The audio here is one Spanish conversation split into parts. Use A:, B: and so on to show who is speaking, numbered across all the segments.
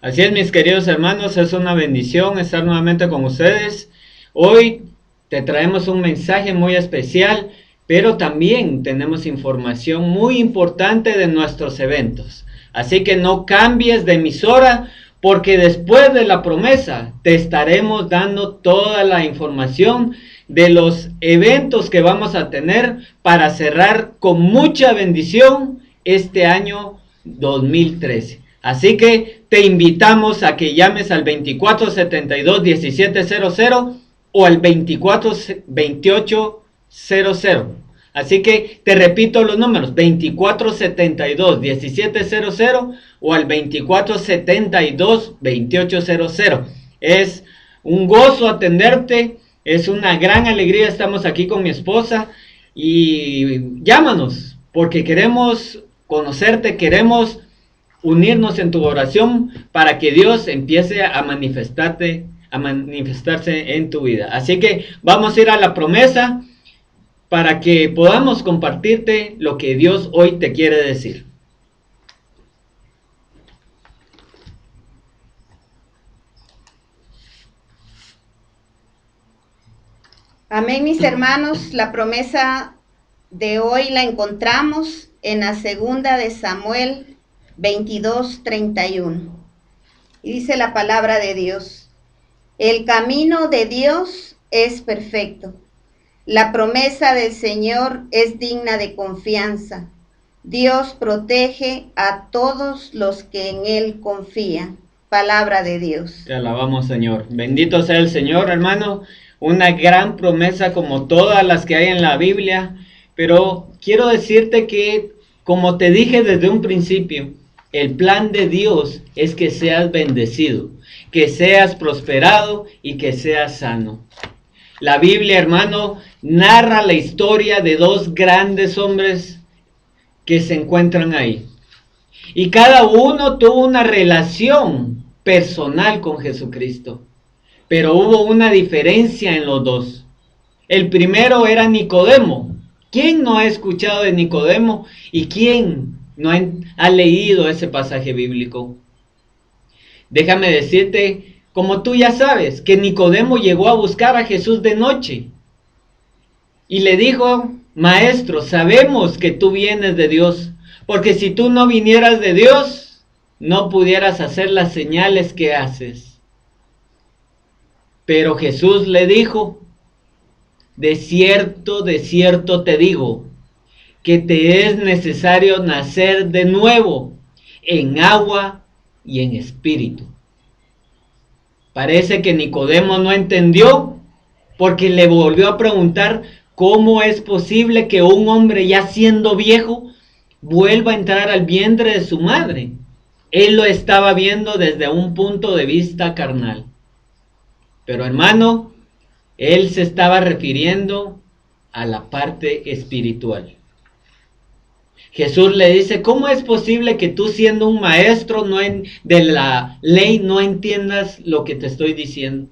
A: Así es, mis queridos hermanos, es una bendición estar nuevamente con ustedes. Hoy te traemos un mensaje muy especial, pero también tenemos información muy importante de nuestros eventos. Así que no cambies de emisora, porque después de la promesa te estaremos dando toda la información de los eventos que vamos a tener para cerrar con mucha bendición este año 2013. Así que te invitamos a que llames al 2472-1700 o al 242800. Así que te repito los números: 2472-1700 o al 2472-2800. Es un gozo atenderte, es una gran alegría. Estamos aquí con mi esposa y llámanos porque queremos conocerte, queremos unirnos en tu oración para que Dios empiece a manifestarse en tu vida. Así que vamos a ir a la promesa para que podamos compartirte lo que Dios hoy te quiere decir.
B: Amén, mis hermanos. La promesa de hoy la encontramos en la segunda de Samuel 22:31. Y dice la palabra de Dios: el camino de Dios es perfecto. La promesa del Señor es digna de confianza. Dios protege a todos los que en Él confían. Palabra de Dios.
A: Te alabamos, Señor. Bendito sea el Señor, hermano. Una gran promesa como todas las que hay en la Biblia. Pero quiero decirte que, como te dije desde un principio, el plan de Dios es que seas bendecido, que seas prosperado y que seas sano. La Biblia, hermano, narra la historia de dos grandes hombres que se encuentran ahí. Y cada uno tuvo una relación personal con Jesucristo. Pero hubo una diferencia en los dos. El primero era Nicodemo. ¿Quién no ha escuchado de Nicodemo? ¿Y quién no ha leído ese pasaje bíblico? Déjame decirte, como tú ya sabes, que Nicodemo llegó a buscar a Jesús de noche. Y le dijo: Maestro, sabemos que tú vienes de Dios, porque si tú no vinieras de Dios, no pudieras hacer las señales que haces. Pero Jesús le dijo: de cierto te digo, que te es necesario nacer de nuevo, en agua y en espíritu. Parece que Nicodemo no entendió, porque le volvió a preguntar: ¿cómo es posible que un hombre ya siendo viejo vuelva a entrar al vientre de su madre? Él lo estaba viendo desde un punto de vista carnal. Pero, hermano, él se estaba refiriendo a la parte espiritual. Jesús le dice: ¿cómo es posible que tú, siendo un maestro de la ley, no entiendas lo que te estoy diciendo?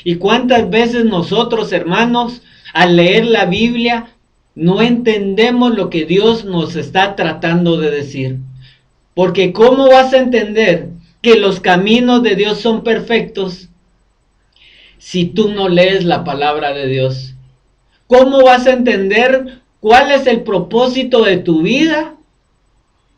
A: ¿Y cuántas veces nosotros, hermanos, al leer la Biblia, no entendemos lo que Dios nos está tratando de decir? Porque ¿cómo vas a entender que los caminos de Dios son perfectos si tú no lees la palabra de Dios? ¿Cómo vas a entender cuál es el propósito de tu vida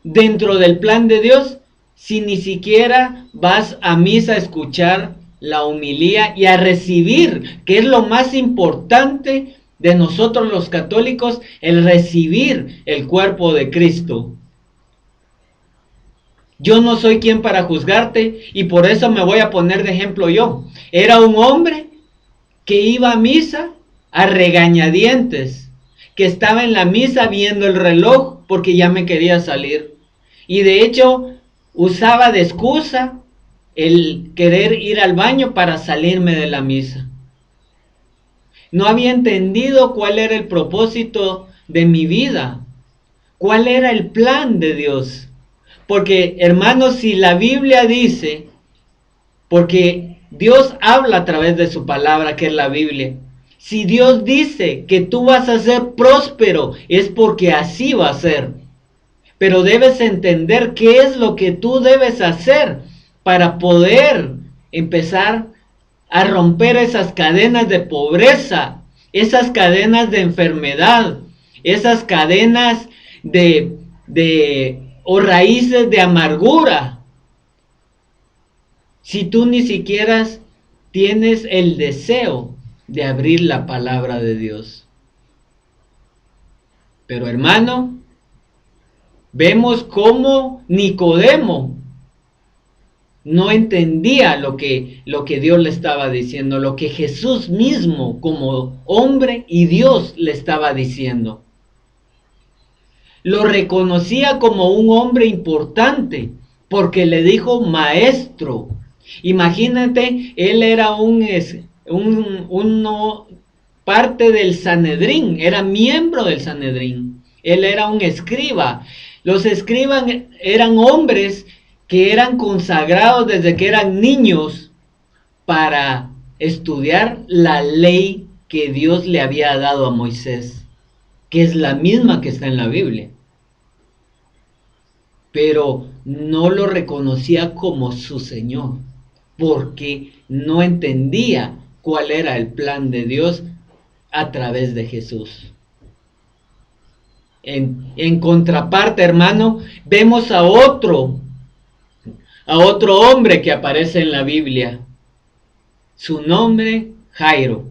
A: dentro del plan de Dios si ni siquiera vas a misa a escuchar la homilía y a recibir, que es lo más importante de nosotros los católicos, el recibir el cuerpo de Cristo? Yo no soy quien para juzgarte, y por eso me voy a poner de ejemplo yo. Era un hombre que iba a misa a regañadientes, que estaba en la misa viendo el reloj porque ya me quería salir. Y de hecho usaba de excusa el querer ir al baño para salirme de la misa. No había entendido cuál era el propósito de mi vida, cuál era el plan de Dios. Porque, hermanos, si la Biblia dice, porque Dios habla a través de su palabra, que es la Biblia, si Dios dice que tú vas a ser próspero, es porque así va a ser. Pero debes entender qué es lo que tú debes hacer para poder empezar a romper esas cadenas de pobreza, esas cadenas de enfermedad, esas cadenas o raíces de amargura. Si tú ni siquiera tienes el deseo de abrir la palabra de Dios. Pero hermano, vemos cómo Nicodemo no entendía lo que Dios le estaba diciendo, lo que Jesús mismo como hombre y Dios le estaba diciendo. Lo reconocía como un hombre importante porque le dijo maestro. Imagínate, él era parte del Sanedrín, era miembro del Sanedrín. Él era un escriba. Los escribas eran hombres que eran consagrados desde que eran niños para estudiar la ley que Dios le había dado a Moisés, que es la misma que está en la Biblia. Pero no lo reconocía como su Señor, porque no entendía cuál era el plan de Dios a través de Jesús. En contraparte, hermano, vemos a otro hombre que aparece en la Biblia. Su nombre, Jairo.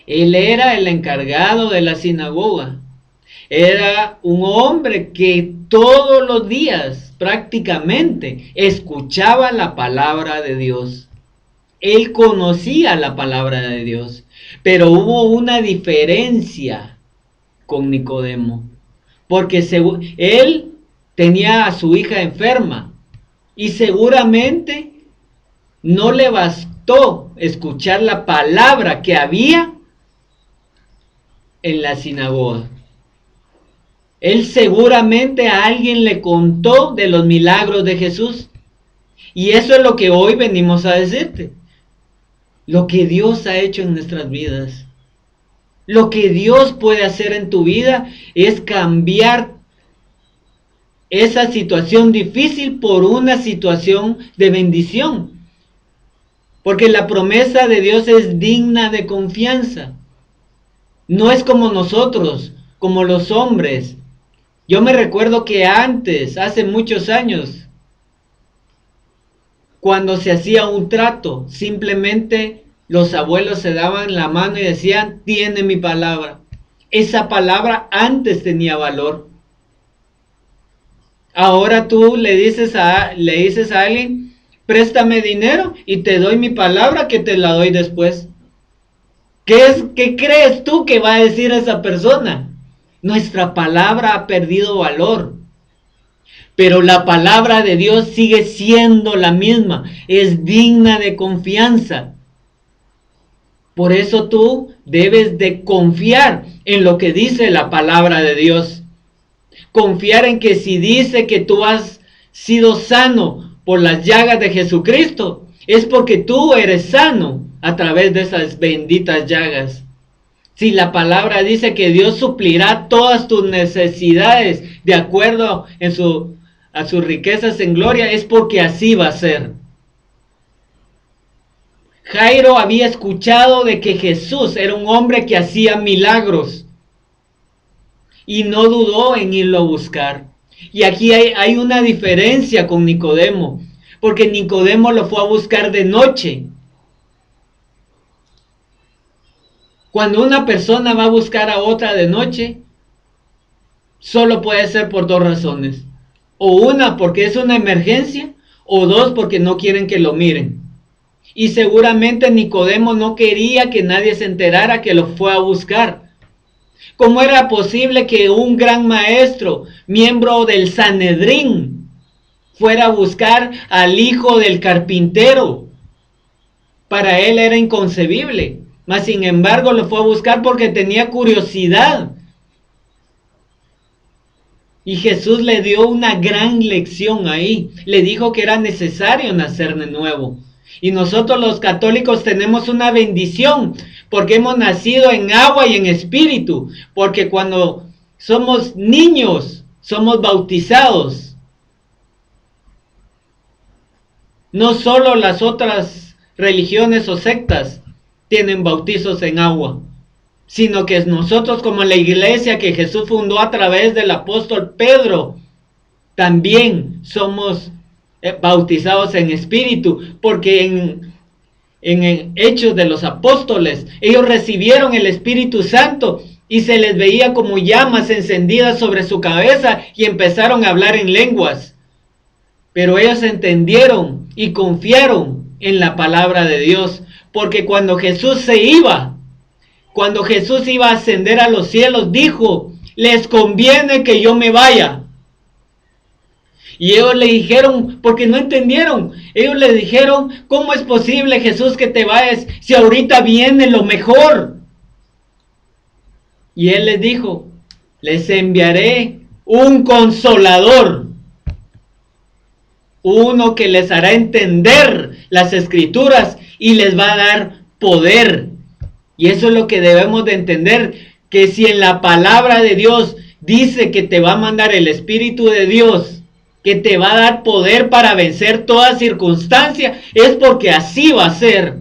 A: Él era el encargado de la sinagoga. Era un hombre que todos los días prácticamente escuchaba la palabra de Dios. Él conocía la palabra de Dios, pero hubo una diferencia con Nicodemo, porque él tenía a su hija enferma y seguramente no le bastó escuchar la palabra que había en la sinagoga. Él seguramente a alguien le contó de los milagros de Jesús. Y eso es lo que hoy venimos a decirte. Lo que Dios ha hecho en nuestras vidas. Lo que Dios puede hacer en tu vida es cambiar esa situación difícil por una situación de bendición. Porque la promesa de Dios es digna de confianza. No es como nosotros, como los hombres. Yo me recuerdo que antes, hace muchos años, cuando se hacía un trato, simplemente los abuelos se daban la mano y decían, tiene mi palabra. Esa palabra antes tenía valor. Ahora tú le dices a alguien, préstame dinero y te doy mi palabra que te la doy después. ¿Qué crees tú que va a decir esa persona? Nuestra palabra ha perdido valor. Pero la palabra de Dios sigue siendo la misma. Es digna de confianza. Por eso tú debes de confiar en lo que dice la palabra de Dios. Confiar en que si dice que tú has sido sano por las llagas de Jesucristo, es porque tú eres sano a través de esas benditas llagas. Si la palabra dice que Dios suplirá todas tus necesidades de acuerdo a sus riquezas en gloria, es porque así va a ser. Jairo había escuchado de que Jesús era un hombre que hacía milagros y no dudó en irlo a buscar. Y aquí hay una diferencia con Nicodemo, porque Nicodemo lo fue a buscar de noche. Cuando una persona va a buscar a otra de noche, solo puede ser por dos razones. O una, porque es una emergencia, o dos, porque no quieren que lo miren. Y seguramente Nicodemo no quería que nadie se enterara que lo fue a buscar. ¿Cómo era posible que un gran maestro, miembro del Sanedrín, fuera a buscar al hijo del carpintero? Para él era inconcebible. Mas sin embargo lo fue a buscar porque tenía curiosidad. Y Jesús le dio una gran lección ahí. Le dijo que era necesario nacer de nuevo. Y nosotros los católicos tenemos una bendición porque hemos nacido en agua y en espíritu. Porque cuando somos niños, somos bautizados. No solo las otras religiones o sectas tienen bautizos en agua, sino que nosotros como la iglesia que Jesús fundó a través del apóstol Pedro, también somos bautizados en espíritu, porque en Hechos de los Apóstoles, ellos recibieron el Espíritu Santo y se les veía como llamas encendidas sobre su cabeza y empezaron a hablar en lenguas. Pero ellos entendieron y confiaron en la palabra de Dios, porque cuando Jesús iba a ascender a los cielos, dijo: les conviene que yo me vaya. Y ellos le dijeron, porque no entendieron, ellos le dijeron: ¿cómo es posible, Jesús, que te vayas si ahorita viene lo mejor? Y él les dijo: les enviaré un consolador, uno que les hará entender las escrituras y les va a dar poder. Y eso es lo que debemos de entender, que si en la palabra de Dios dice que te va a mandar el Espíritu de Dios, que te va a dar poder para vencer toda circunstancia, es porque así va a ser.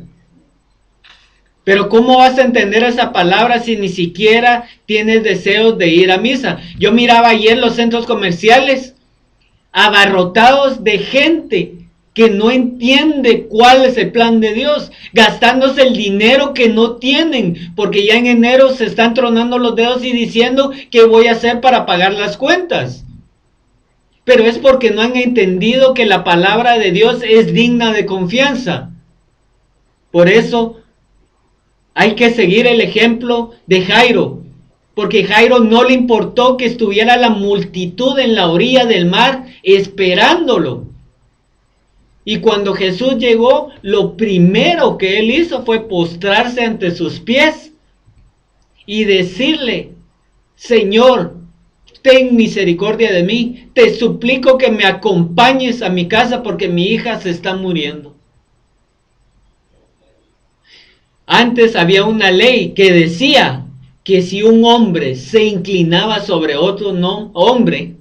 A: Pero ¿cómo vas a entender esa palabra si ni siquiera tienes deseos de ir a misa? Yo miraba ayer los centros comerciales abarrotados de gente que no entiende cuál es el plan de Dios, gastándose el dinero que no tienen, porque ya en enero se están tronando los dedos y diciendo: ¿qué voy a hacer para pagar las cuentas? Pero es porque no han entendido que la palabra de Dios es digna de confianza. Por eso hay que seguir el ejemplo de Jairo, porque Jairo no le importó que estuviera la multitud en la orilla del mar esperándolo. Y cuando Jesús llegó, lo primero que él hizo fue postrarse ante sus pies y decirle: Señor, ten misericordia de mí, te suplico que me acompañes a mi casa porque mi hija se está muriendo. Antes había una ley que decía que si un hombre se inclinaba sobre otro hombre,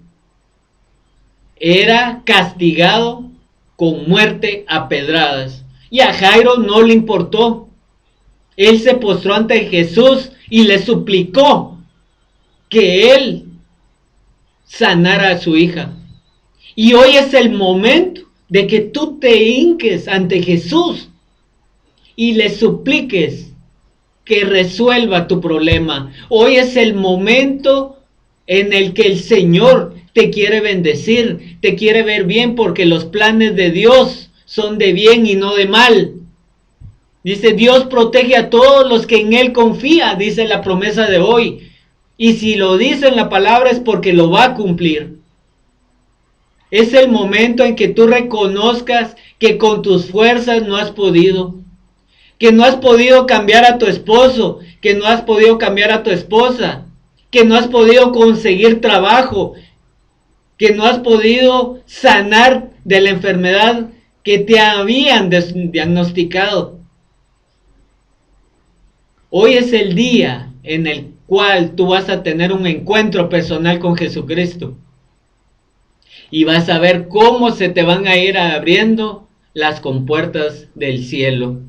A: era castigado con muerte a pedradas. Y a Jairo no le importó. Él se postró ante Jesús y le suplicó que él sanara a su hija. Y hoy es el momento de que tú te hinques ante Jesús y le supliques que resuelva tu problema. Hoy es el momento en el que el Señor te quiere bendecir, te quiere ver bien, porque los planes de Dios son de bien y no de mal. Dice: Dios protege a todos los que en Él confían, dice la promesa de hoy. Y si lo dice en la palabra es porque lo va a cumplir. Es el momento en que tú reconozcas que con tus fuerzas no has podido, que no has podido cambiar a tu esposo, que no has podido cambiar a tu esposa, que no has podido conseguir trabajo, que no has podido sanar de la enfermedad que te habían diagnosticado. Hoy es el día en el cual tú vas a tener un encuentro personal con Jesucristo y vas a ver cómo se te van a ir abriendo las compuertas del cielo.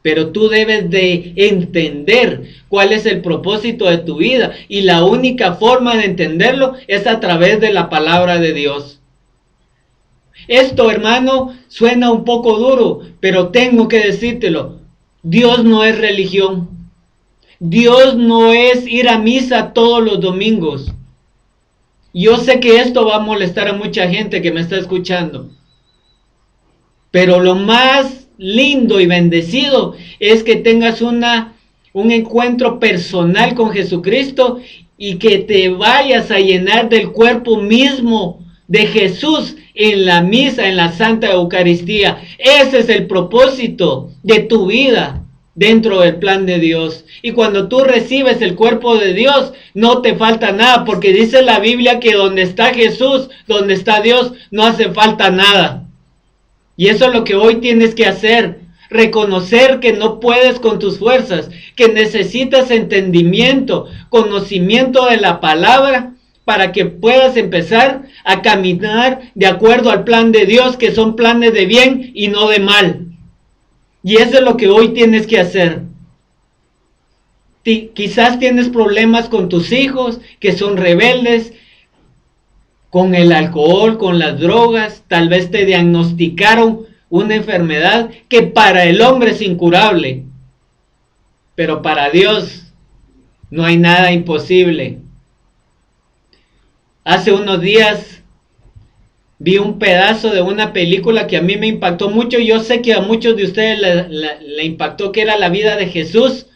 A: Pero tú debes de entender cuál es el propósito de tu vida, y la única forma de entenderlo es a través de la palabra de Dios. Esto, hermano, suena un poco duro, pero tengo que decírtelo: Dios no es religión. Dios no es ir a misa todos los domingos. Yo sé que esto va a molestar a mucha gente que me está escuchando, pero lo más lindo y bendecido es que tengas un encuentro personal con Jesucristo y que te vayas a llenar del cuerpo mismo de Jesús en la misa, en la Santa Eucaristía. Ese es el propósito de tu vida dentro del plan de Dios. Y cuando tú recibes el cuerpo de Dios, no te falta nada, porque dice la Biblia que donde está Jesús, donde está Dios, no hace falta nada. Y eso es lo que hoy tienes que hacer: reconocer que no puedes con tus fuerzas, que necesitas entendimiento, conocimiento de la palabra, para que puedas empezar a caminar de acuerdo al plan de Dios, que son planes de bien y no de mal. Y eso es lo que hoy tienes que hacer. Quizás tienes problemas con tus hijos, que son rebeldes, con el alcohol, con las drogas. Tal vez te diagnosticaron una enfermedad que para el hombre es incurable, pero para Dios no hay nada imposible. Hace unos días vi un pedazo de una película que a mí me impactó mucho. Yo sé que a muchos de ustedes le impactó, que era la vida de Jesús.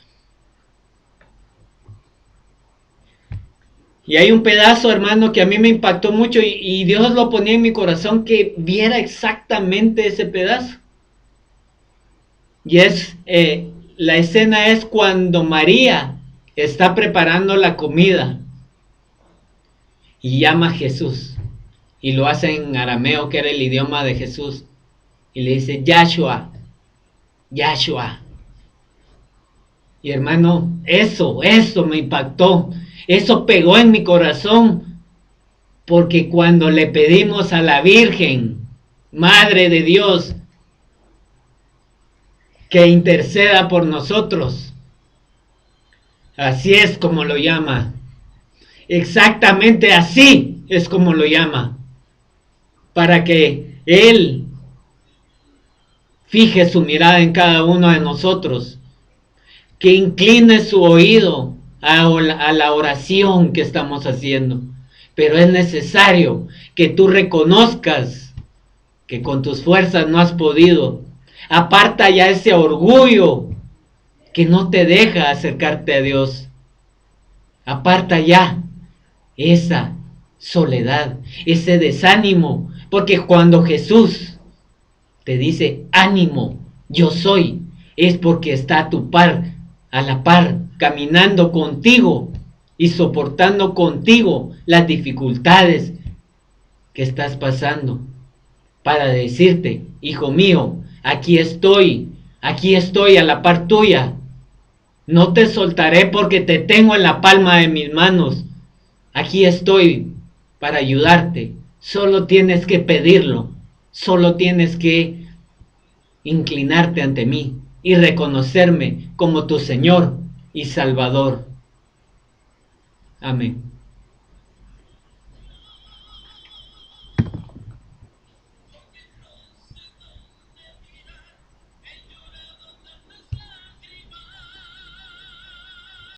A: Y hay un pedazo, hermano, que a mí me impactó mucho y Dios lo ponía en mi corazón que viera exactamente ese pedazo. Y la escena es cuando María está preparando la comida y llama a Jesús. Y lo hace en arameo, que era el idioma de Jesús. Y le dice, Yahshua, Yahshua. Y hermano, eso me impactó. Eso pegó en mi corazón. Porque cuando le pedimos a la Virgen, Madre de Dios, que interceda por nosotros, así es como lo llama. Exactamente así es como lo llama. Para que Él fije su mirada en cada uno de nosotros, que incline su oído a la oración que estamos haciendo. Pero es necesario que tú reconozcas que con tus fuerzas no has podido. Aparta ya ese orgullo que no te deja acercarte a Dios. Aparta ya esa soledad, ese desánimo, porque cuando Jesús te dice, ánimo, yo soy, es porque está a la par, caminando contigo y soportando contigo las dificultades que estás pasando, para decirte, hijo mío, aquí estoy a la par tuya. No te soltaré porque te tengo en la palma de mis manos. Aquí estoy para ayudarte. Solo tienes que pedirlo. Solo tienes que inclinarte ante mí y reconocerme como tu Señor y Salvador. Amén.